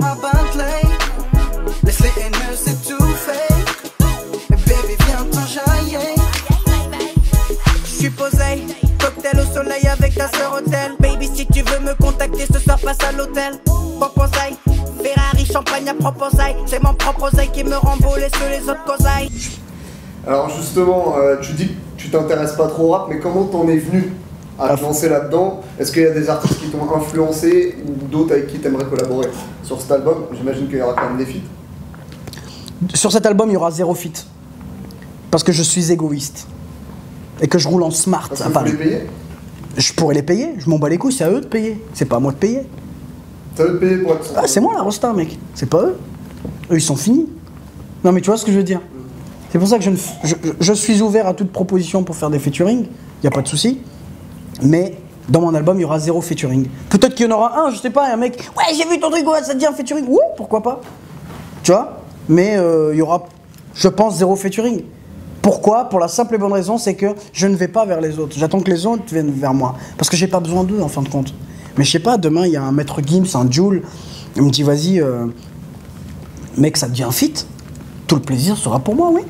ma Bentley. Laisse les haineux s'étouffer. Et baby, viens t'enjailler. J'suis posé, cocktail au soleil avec ta sœur hôtel. Baby, si tu veux me contacter ce soir, passe à l'hôtel. Proposaille, Ferrari, champagne à proposaille. C'est mon propre oseille qui me rend beau, laisse les autres causailles. Alors justement, tu dis que tu t'intéresses pas trop au rap, mais comment t'en es venu à te lancer là-dedans? Est-ce qu'il y a des artistes qui t'ont influencé ou d'autres avec qui t'aimerais collaborer sur cet album? J'imagine qu'il y aura quand même des feats. Sur cet album, il y aura 0 feat. Parce que je suis égoïste. Et que je roule en smart. Parce qu'il faut les payer? Je pourrais les payer, je m'en bats les couilles, c'est à eux de payer. C'est pas à moi de payer. C'est à eux de payer pour être... Ah, c'est moi la rosta, mec. C'est pas eux. Eux, ils sont finis. Non, mais tu vois ce que je veux dire? C'est pour ça que je suis ouvert à toute proposition pour faire des featuring. Y a pas de souci. Mais dans mon album, il y aura 0 featuring. Peut-être qu'il y en aura un, je sais pas, un mec. Ouais, j'ai vu ton truc, ouais, ça te dit un featuring. Ouais, pourquoi pas? Tu vois? Mais il y aura, je pense, 0 featuring. Pourquoi? Pour la simple et bonne raison, c'est que je ne vais pas vers les autres. J'attends que les autres viennent vers moi. Parce que j'ai pas besoin d'eux, en fin de compte. Mais je sais pas, demain, il y a un maître Gims, un Jul. Il me dit, vas-y, mec, ça te dit un feat. Tout le plaisir sera pour moi, oui.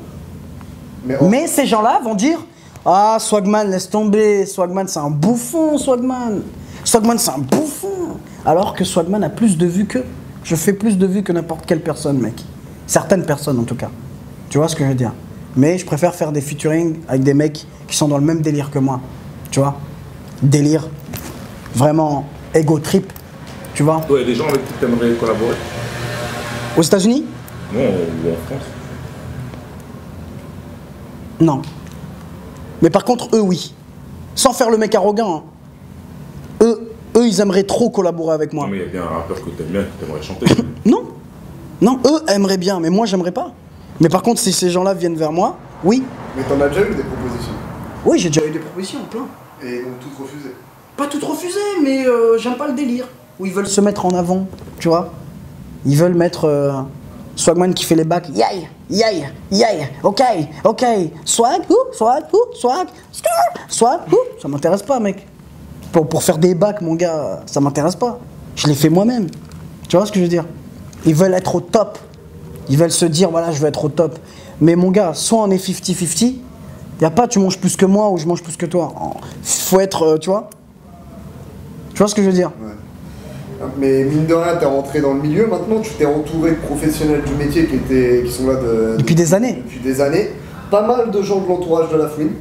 Mais ces gens-là vont dire, ah, Swagman, laisse tomber. Swagman, c'est un bouffon, Swagman. Swagman, c'est un bouffon. Alors que Swagman a plus de vues qu'eux. Je fais plus de vues que n'importe quelle personne, mec. Certaines personnes, en tout cas. Tu vois ce que je veux dire? Mais je préfère faire des featuring avec des mecs qui sont dans le même délire que moi. Tu vois? Délire. Vraiment ego trip. Tu vois? Ouais, des gens avec qui tu aimerais collaborer? Aux États-Unis? Non, ou en France? Non. Mais par contre, eux, oui. Sans faire le mec arrogant. Hein. Eux, ils aimeraient trop collaborer avec moi. Non, mais il y a bien un rappeur que t'aimes bien, que t'aimerais chanter. Non. Non, eux aimeraient bien, mais moi, j'aimerais pas. Mais par contre, si ces gens-là viennent vers moi, oui. Mais t'en as déjà eu des propositions? Oui, j'ai déjà eu des propositions, plein. Et donc toutes refusées? Pas toutes refusées, mais j'aime pas le délire. Où ils veulent se mettre en avant, tu vois. Ils veulent mettre Swagman qui fait les bacs. Yaï, yaï, yaï, ok, ok. Swag, swag, swag, swag, ça m'intéresse pas, mec. Pour faire des bacs, mon gars, ça m'intéresse pas. Je les fais moi-même. Tu vois ce que je veux dire? Ils veulent être au top. Ils veulent se dire, voilà, je veux être au top. Mais mon gars, soit on est 50-50, y a pas tu manges plus que moi ou je mange plus que toi. Faut être, tu vois? Tu vois ce que je veux dire? Ouais. Mais mine de rien, t'es rentré dans le milieu maintenant, tu t'es entouré de professionnels du métier qui sont là depuis des années. Depuis des années. Pas mal de gens de l'entourage de La Fouine.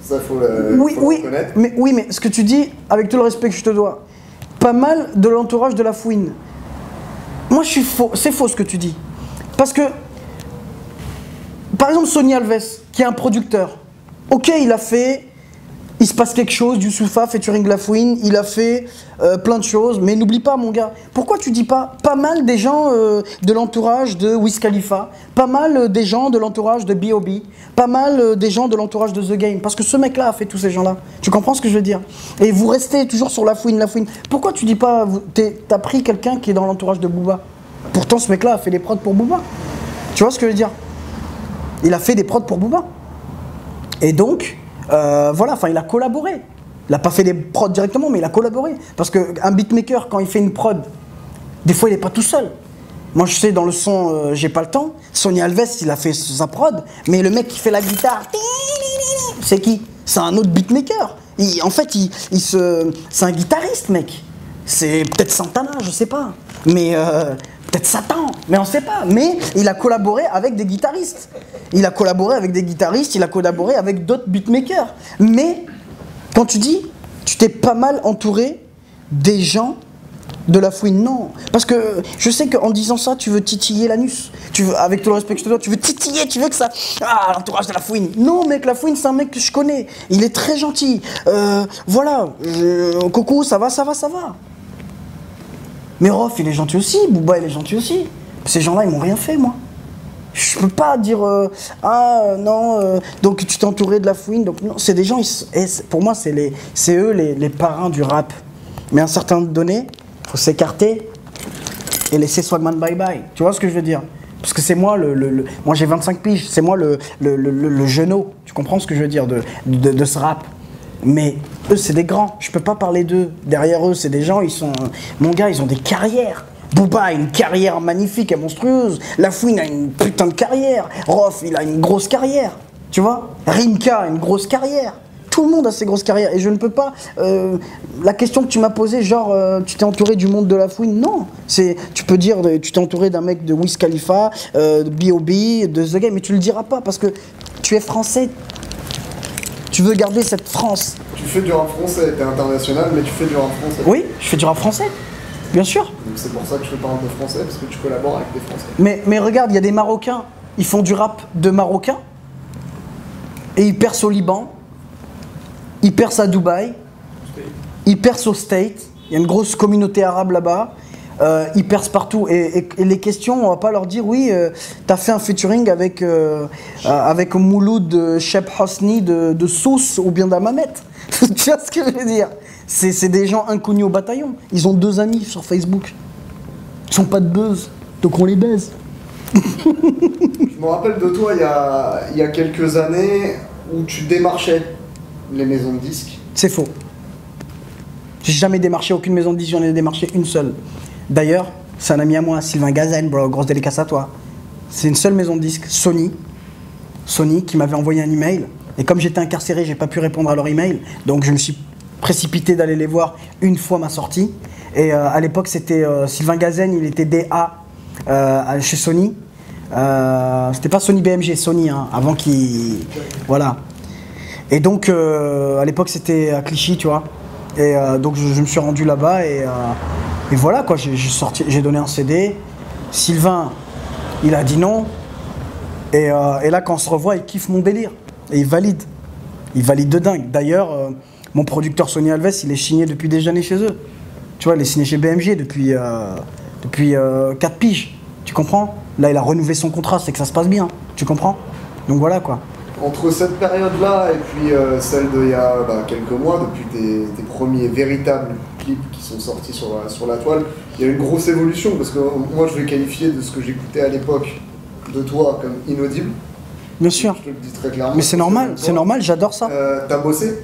Ça, faut le reconnaître. Oui, mais ce que tu dis, avec tout le respect que je te dois, pas mal de l'entourage de La Fouine. Moi, je suis faux. C'est faux ce que tu dis. Parce que, par exemple, Sonny Alves, qui est un producteur, ok, il se passe quelque chose, du Soufa, featuring La Fouine, il a fait plein de choses, mais n'oublie pas, mon gars, pourquoi tu dis pas mal des gens de l'entourage de Wiz Khalifa, pas mal des gens de l'entourage de B.O.B, pas mal des gens de l'entourage de The Game, parce que ce mec-là a fait tous ces gens-là. Tu comprends ce que je veux dire? Et vous restez toujours sur La Fouine, La Fouine. Pourquoi tu dis pas, t'as pris quelqu'un qui est dans l'entourage de Booba? Pourtant, ce mec-là a fait des prods pour Booba. Tu vois ce que je veux dire? Il a fait des prods pour Booba. Et donc, voilà, enfin, il a collaboré. Il n'a pas fait des prods directement, mais il a collaboré. Parce qu'un beatmaker, quand il fait une prod, des fois, il n'est pas tout seul. Moi, je sais, dans le son J'ai pas le temps, Sonny Alves, il a fait sa prod, mais le mec qui fait la guitare, c'est qui? C'est un autre beatmaker. En fait, c'est un guitariste, mec. C'est peut-être Santana, je sais pas. Mais peut-être Satan, mais on sait pas. Mais il a collaboré avec des guitaristes. Il a collaboré avec des guitaristes, il a collaboré avec d'autres beatmakers. Mais quand tu dis, tu t'es pas mal entouré des gens de La Fouine, non. Parce que je sais qu'en disant ça, tu veux titiller l'anus. Tu veux, avec tout le respect que je te dois, tu veux titiller, tu veux que ça... Ah, l'entourage de La Fouine. Non, mec, La Fouine, c'est un mec que je connais. Il est très gentil. Voilà. Coucou, ça va, ça va, ça va. Mais Rof, il est gentil aussi. Booba, il est gentil aussi. Ces gens-là, ils m'ont rien fait, moi. Je peux pas dire donc tu t'es entouré de La Fouine. Donc non, c'est des gens. Pour moi, c'est eux les parrains du rap. Mais à un certain donné, faut s'écarter et laisser Swagman bye bye. Tu vois ce que je veux dire? Parce que c'est moi moi j'ai 25 piges. C'est moi le genou. Tu comprends ce que je veux dire de ce rap? Mais eux, c'est des grands. Je peux pas parler d'eux. Derrière eux, c'est des gens. Ils sont, mon gars, ils ont des carrières. Booba a une carrière magnifique et monstrueuse. La Fouine a une putain de carrière. Rof, il a une grosse carrière. Tu vois? Rimka a une grosse carrière. Tout le monde a ses grosses carrières. Et je ne peux pas... la question que tu m'as posée, genre, tu t'es entouré du monde de la Fouine? Non. Tu peux dire, tu t'es entouré d'un mec de Wiz Khalifa, de B.O.B., de The Game, mais tu le diras pas parce que tu es français. Tu veux garder cette France. Tu fais du rap français, t'es international, mais tu fais du rap français. Oui, je fais du rap français. Bien sûr. Donc c'est pour ça que je te parle de français, parce que tu collabores avec des Français. Mais regarde, il y a des Marocains, ils font du rap de Marocains, et ils percent au Liban, ils percent à Dubaï, ils percent au States, il y a une grosse communauté arabe là-bas, ils percent partout. Et les questions, on va pas leur dire, oui, t'as fait un featuring avec Mouloud Cheb Hosni de Sousse ou bien d'Amamet. Tu vois ce que je veux dire? C'est des gens inconnus au bataillon. Ils ont 2 amis sur Facebook. Ils sont pas de buzz, donc on les baise. Je me rappelle de toi il y a quelques années où tu démarchais les maisons de disques. C'est faux. J'ai jamais démarché aucune maison de disques, j'en ai démarché une seule. D'ailleurs, c'est un ami à moi, Sylvain Gazen, bro, grosse dédicace à toi. C'est une seule maison de disques, Sony, qui m'avait envoyé un email. Et comme j'étais incarcéré, j'ai pas pu répondre à leur email. Donc je me suis précipité d'aller les voir une fois ma sortie. Et à l'époque, c'était Sylvain Gazen, il était DA chez Sony. C'était pas Sony BMG, Sony, hein, avant qu'il... Voilà. Et donc, à l'époque, c'était à Clichy, tu vois. Et donc, je me suis rendu là-bas et voilà, quoi. J'ai donné un CD. Sylvain, il a dit non. Et là, quand on se revoit, il kiffe mon délire. Et il valide. Il valide de dingue. D'ailleurs, mon producteur Sony Alves, il est signé depuis des années chez eux. Tu vois, il est signé chez BMG depuis 4 piges. Tu comprends? Là, il a renouvelé son contrat, c'est que ça se passe bien. Tu comprends? Donc voilà, quoi. Entre cette période-là et puis celle d'il y a quelques mois, depuis tes premiers véritables clips qui sont sortis sur la toile, il y a eu une grosse évolution, parce que moi je vais qualifier de ce que j'écoutais à l'époque de toi comme inaudible. Bien sûr. Je te le dis très clairement. Mais c'est normal, j'adore ça. T'as bossé,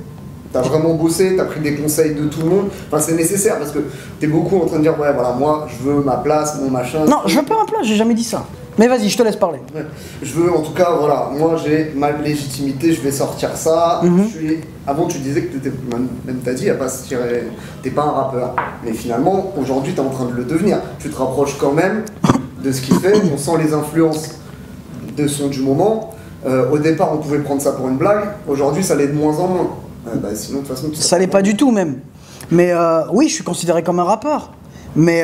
t'as vraiment bossé, t'as pris des conseils de tout le monde. Enfin, c'est nécessaire, parce que t'es beaucoup en train de dire, ouais, voilà, moi je veux ma place, mon machin. Non, je veux pas ma place, j'ai jamais dit ça. Mais vas-y, je te laisse parler. Ouais. Je veux, en tout cas, voilà, moi j'ai ma légitimité, je vais sortir ça. Avant, tu disais que même t'as dit, t'es pas un rappeur. Mais finalement, aujourd'hui, t'es en train de le devenir. Tu te rapproches quand même de ce qu'il fait, on sent les influences de son du moment. Au départ, on pouvait prendre ça pour une blague. Aujourd'hui, ça l'est de moins en moins. Sinon, de toute façon, ça l'est pas du tout, même. Mais oui, je suis considéré comme un rappeur. Mais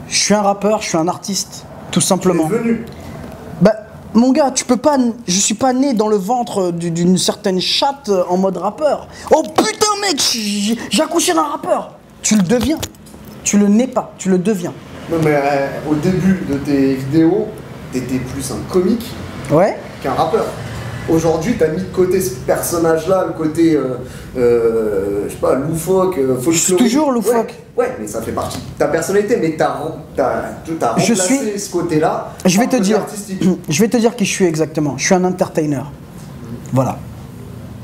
je suis un rappeur, je suis un artiste. Tout simplement. Mon gars, tu peux pas. Je suis pas né dans le ventre d'une certaine chatte en mode rappeur. Oh putain, mec, j'ai accouché d'un rappeur. Tu le deviens. Tu le nais pas, tu le deviens. Non, mais au début de tes vidéos, t'étais plus un comique qu'un rappeur. Aujourd'hui, t'as mis de côté ce personnage-là, le côté, je sais pas, loufoque, je suis toujours loufoque. Ouais, mais ça fait partie de ta personnalité, mais t'as remplacé ce côté-là. Je vais te dire qui je suis exactement. Je suis un entertainer. Voilà.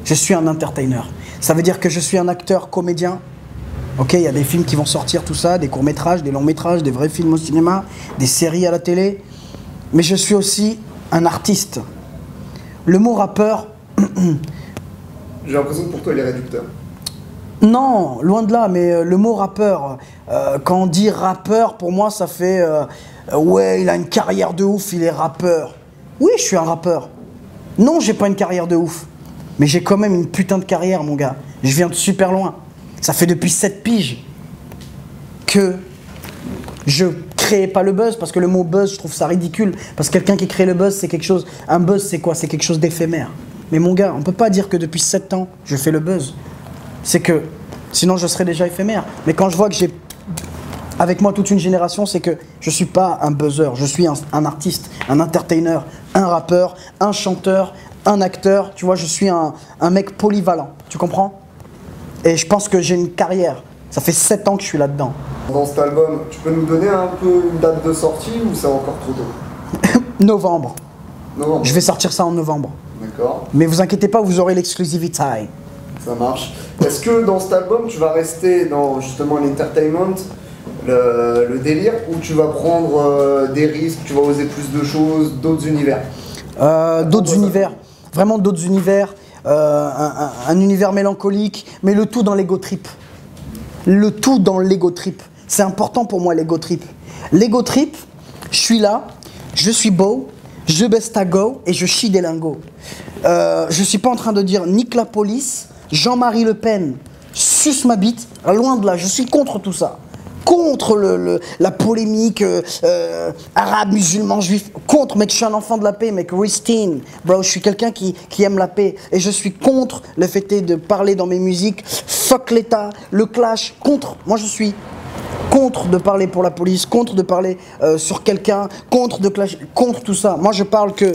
Je suis un entertainer. Ça veut dire que je suis un acteur, comédien. Ok, il y a des films qui vont sortir, tout ça, des courts-métrages, des longs-métrages, des vrais films au cinéma, des séries à la télé. Mais je suis aussi un artiste. Le mot rappeur... J'ai l'impression que pour toi, il est réducteur. Non, loin de là, mais le mot rappeur, quand on dit rappeur, pour moi, ça fait... ouais, il a une carrière de ouf, il est rappeur. Oui, je suis un rappeur. Non, j'ai pas une carrière de ouf. Mais j'ai quand même une putain de carrière, mon gars. Je viens de super loin. Ça fait depuis 7 piges que je créais pas le buzz, parce que le mot buzz, je trouve ça ridicule. Parce que quelqu'un qui crée le buzz, c'est quelque chose... Un buzz, c'est quoi? C'est quelque chose d'éphémère. Mais mon gars, on peut pas dire que depuis 7 ans, je fais le buzz. C'est que... Sinon, je serais déjà éphémère. Mais quand je vois que j'ai avec moi toute une génération, c'est que je suis pas un buzzer. Je suis un artiste, un entertainer, un rappeur, un chanteur, un acteur. Tu vois, je suis un mec polyvalent. Tu comprends? Et je pense que j'ai une carrière. Ça fait 7 ans que je suis là-dedans. Dans cet album, tu peux nous donner un peu une date de sortie ou c'est encore trop tôt? Novembre. Novembre. Je vais sortir ça en novembre. D'accord. Mais vous inquiétez pas, vous aurez l'exclusivité. Ça marche. Est-ce que dans cet album, tu vas rester dans justement l'entertainment le délire, ou tu vas prendre des risques, tu vas oser plus de choses, d'autres univers? D'autres univers, vraiment d'autres univers, un univers mélancolique, mais le tout dans l'ego trip. Le tout dans l'ego trip. C'est important pour moi l'ego trip. L'ego trip, je suis là, je suis beau, je baisse ta go et je chie des lingots. Je suis pas en train de dire nique la police, Jean-Marie Le Pen, suce ma bite, loin de là, je suis contre tout ça. Contre la polémique arabe, musulman, juif, contre, mec, je suis un enfant de la paix, mec, Ristine, bro, je suis quelqu'un qui aime la paix, et je suis contre le fait de parler dans mes musiques, fuck l'État, le clash, contre, moi je suis contre de parler pour la police, contre de parler sur quelqu'un, contre de clash, contre tout ça, moi je parle que,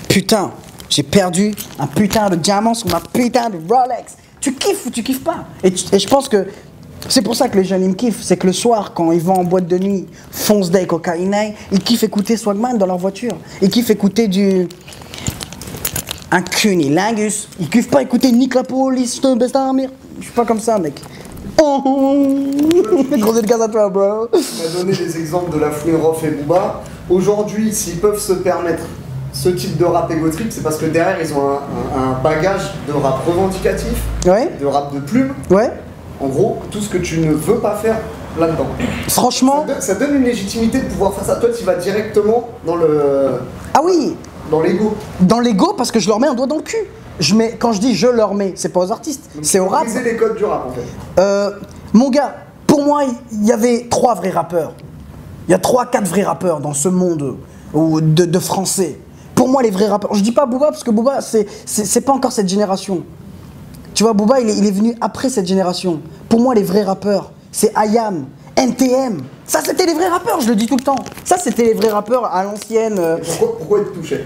putain, j'ai perdu un putain de diamant sur ma putain de Rolex, tu kiffes ou tu kiffes pas, et je pense que c'est pour ça que les jeunes ils me kiffent, c'est que le soir quand ils vont en boîte de nuit, fonce day, cocaïne, ils kiffent écouter Swagman dans leur voiture. Ils kiffent écouter un cunilingus. Ils kiffent pas écouter Nick la police, je te baisse ta mère. Je suis pas comme ça, mec. Creuser le gaz à toi, bro. Tu m'as donné des exemples de la Fouine, Rof et Booba. Aujourd'hui, s'ils peuvent se permettre ce type de rap ego trip, c'est parce que derrière ils ont un bagage de rap revendicatif, Ouais. de rap de plume. Ouais. En gros, tout ce que tu ne veux pas faire là-dedans. Franchement. Ça donne une légitimité de pouvoir faire ça. Toi, tu vas directement dans Ah oui. dans l'ego. Dans l'ego parce que je leur mets un doigt dans le cul. Quand je dis je leur mets, c'est pas aux artistes, c'est au rap. Briser les codes du rap en fait. Mon gars, pour moi, il y avait 3 vrais rappeurs. Il y a 3-4 vrais rappeurs dans ce monde de français. Pour moi, les vrais rappeurs. Je dis pas Booba parce que Booba, c'est pas encore cette génération. Tu vois, Booba, il est venu après cette génération. Pour moi, les vrais rappeurs, c'est IAM, NTM. Ça, c'était les vrais rappeurs, je le dis tout le temps. Ça, c'était les vrais rappeurs à l'ancienne. Pourquoi ils te touchaient?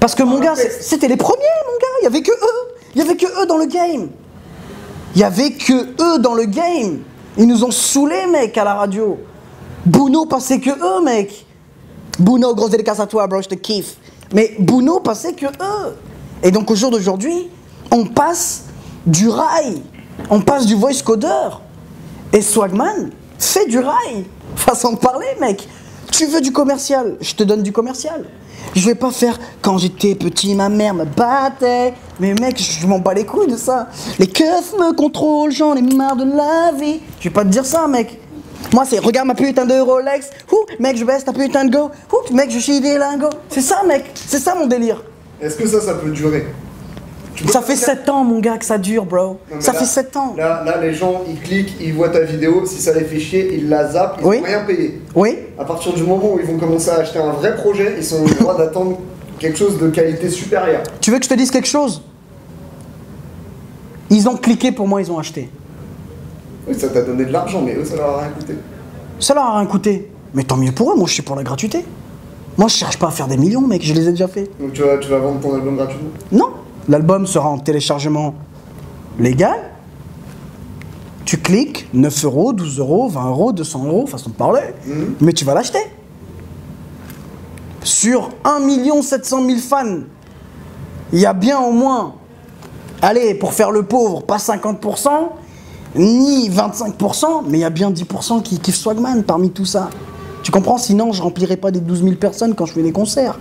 Parce que mon gars, c'était les premiers, mon gars. Il y avait que eux. Il y avait que eux dans le game. Il y avait que eux dans le game. Ils nous ont saoulés, mec, à la radio. Bouno passait que eux, mec. Bouno, grosse dédicace à toi, bro, je te kiffe. Mais Bouno passait que eux. Et donc, au jour d'aujourd'hui, on passe du rail. On passe du voice coder. Et Swagman fait du rail. Façon de parler, mec. Tu veux du commercial, je te donne du commercial. Je vais pas faire quand j'étais petit, ma mère me battait. Mais mec, je m'en bats les couilles de ça. Les keufs me contrôlent, j'en ai marre de la vie. Je vais pas te dire ça, mec. Moi, c'est regarde ma putain de Rolex. Ouh, mec, je baisse ta putain de go. Ouh, mec, je chie des lingots. C'est ça, mec. C'est ça mon délire. Est-ce que ça peut durer? Ça fait 7 ans, mon gars, que ça dure, bro. Ça fait 7 ans. Là, les gens, ils cliquent, ils voient ta vidéo. Si ça les fait chier, ils la zappent, ils n'ont rien payé. Oui. À partir du moment où ils vont commencer à acheter un vrai projet, ils sont le droit d'attendre quelque chose de qualité supérieure. Tu veux que je te dise quelque chose? Ils ont cliqué, pour moi, ils ont acheté. Oui, ça t'a donné de l'argent, mais eux, ça leur a rien coûté. Ça leur a rien coûté. Mais tant mieux pour eux, moi, je suis pour la gratuité. Moi, je cherche pas à faire des millions, mec, je les ai déjà fait. Donc tu vas vendre ton album gratuitement? Non. L'album sera en téléchargement légal. Tu cliques, 9 €, 12 €, 20 €, 200 €, façon de parler. Mais tu vas l'acheter. Sur 1 700 000 fans, il y a bien au moins, allez, pour faire le pauvre, pas 50%, ni 25%, mais il y a bien 10% qui kiffent Swagman parmi tout ça. Tu comprends? Sinon, je remplirai pas des 12 000 personnes quand je fais des concerts.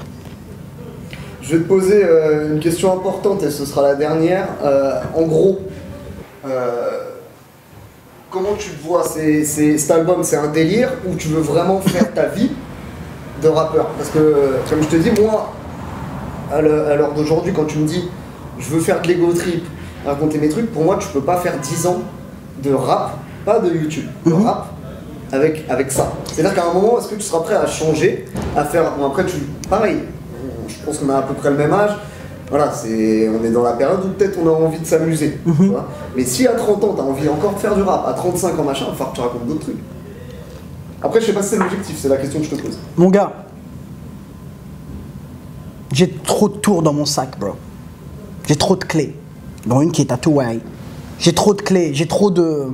Je vais te poser une question importante et ce sera la dernière. En gros, comment tu te vois? Cet album, c'est un délire ou tu veux vraiment faire ta vie de rappeur? Parce que, comme je te dis, moi, à l'heure d'aujourd'hui, quand tu me dis je veux faire de l'ego trip, raconter mes trucs, pour moi, tu peux pas faire 10 ans de rap, pas de YouTube, de rap avec ça. C'est-à-dire qu'à un moment, est-ce que tu seras prêt à changer, à faire. Bon, après, pareil. Je pense qu'on a à peu près le même âge. Voilà, on est dans la période où peut-être on a envie de s'amuser. Mais si à 30 ans, tu as envie encore de faire du rap, à 35 ans, machin, il va falloir que tu racontes d'autres trucs. Après, je sais pas si c'est l'objectif, c'est la question que je te pose. Mon gars, j'ai trop de tours dans mon sac, bro. J'ai trop de clés. Dont une qui est tatouée. J'ai trop de clés, j'ai trop de...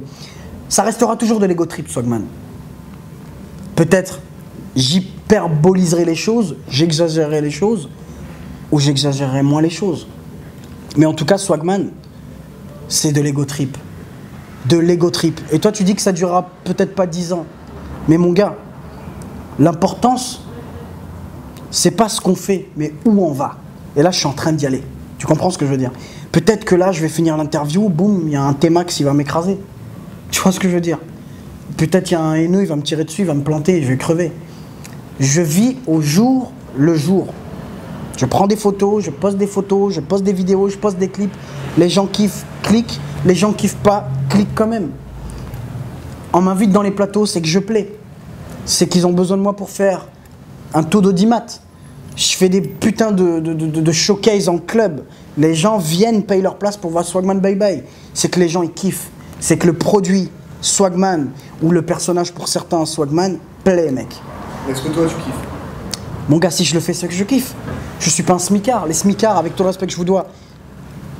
Ça restera toujours de l'ego trip, Swagman. Peut-être j'hyperboliserai les choses, j'exagérerai les choses, ou j'exagérerai moins les choses. Mais en tout cas, Swagman, c'est de l'ego trip. de l'ego trip. Et toi, tu dis que ça durera peut-être pas 10 ans. Mais mon gars, l'importance, c'est pas ce qu'on fait, mais où on va. Et là, je suis en train d'y aller. Tu comprends ce que je veux dire? Peut-être que là, je vais finir l'interview, boum, il y a un T-Max, il va m'écraser. Tu vois ce que je veux dire? Peut-être il y a un haineux, il va me tirer dessus, il va me planter, je vais crever. Je vis au jour le jour. Je prends des photos, je poste des photos, je poste des vidéos, je poste des clips. Les gens kiffent, cliquent. Les gens kiffent pas, cliquent quand même. On m'invite dans les plateaux, c'est que je plais. C'est qu'ils ont besoin de moi pour faire un taux d'audimat. Je fais des putains de showcase en club. Les gens viennent, payent leur place pour voir Swagman Bye Bye. C'est que les gens, ils kiffent. C'est que le produit Swagman, ou le personnage pour certains Swagman, plaît, mec. Est-ce que toi, tu kiffes? Mon gars, si je le fais, c'est que je kiffe. Je suis pas un smicard. Les smicards, avec tout le respect que je vous dois,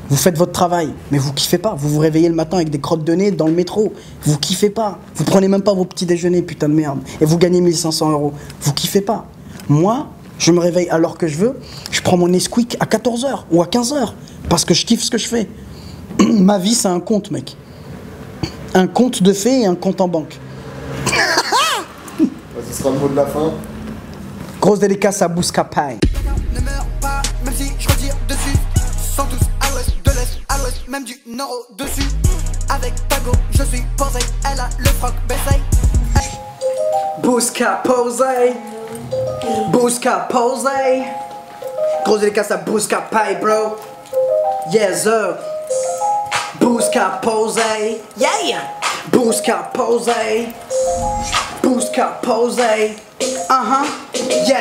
vous faites votre travail, mais vous kiffez pas. Vous vous réveillez le matin avec des crottes de nez dans le métro. Vous kiffez pas. Vous prenez même pas vos petits déjeuners, putain de merde. Et vous gagnez 1500 €. Vous kiffez pas. Moi, je me réveille à l'heure que je veux. Je prends mon Nesquik à 14 h ou à 15 h. Parce que je kiffe ce que je fais. Ma vie, c'est un compte, mec. Un compte de fées et un compte en banque. Ce sera le mot de la fin. Grosse dédicace à Bouscapaille. Ne meurs pas, même si je retire dessus. Sont tous à l'ouest, de l'est, à l'ouest, même du nord au-dessus. Avec Tago, je suis posé, elle a le froc baissé. Bouscaposé. Bouscaposé. Grosse dédicace à Bouscapaille, bro. Yes, sir. Bouscaposé. Yeah. Bouscaposé. Bouscaposé. Yeah.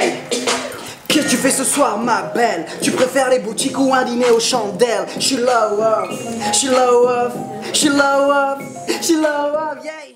Qu'est-ce que tu fais ce soir, ma belle? Tu préfères les boutiques ou un dîner aux chandelles? She low up, she low up, she low up, she low up, yeah.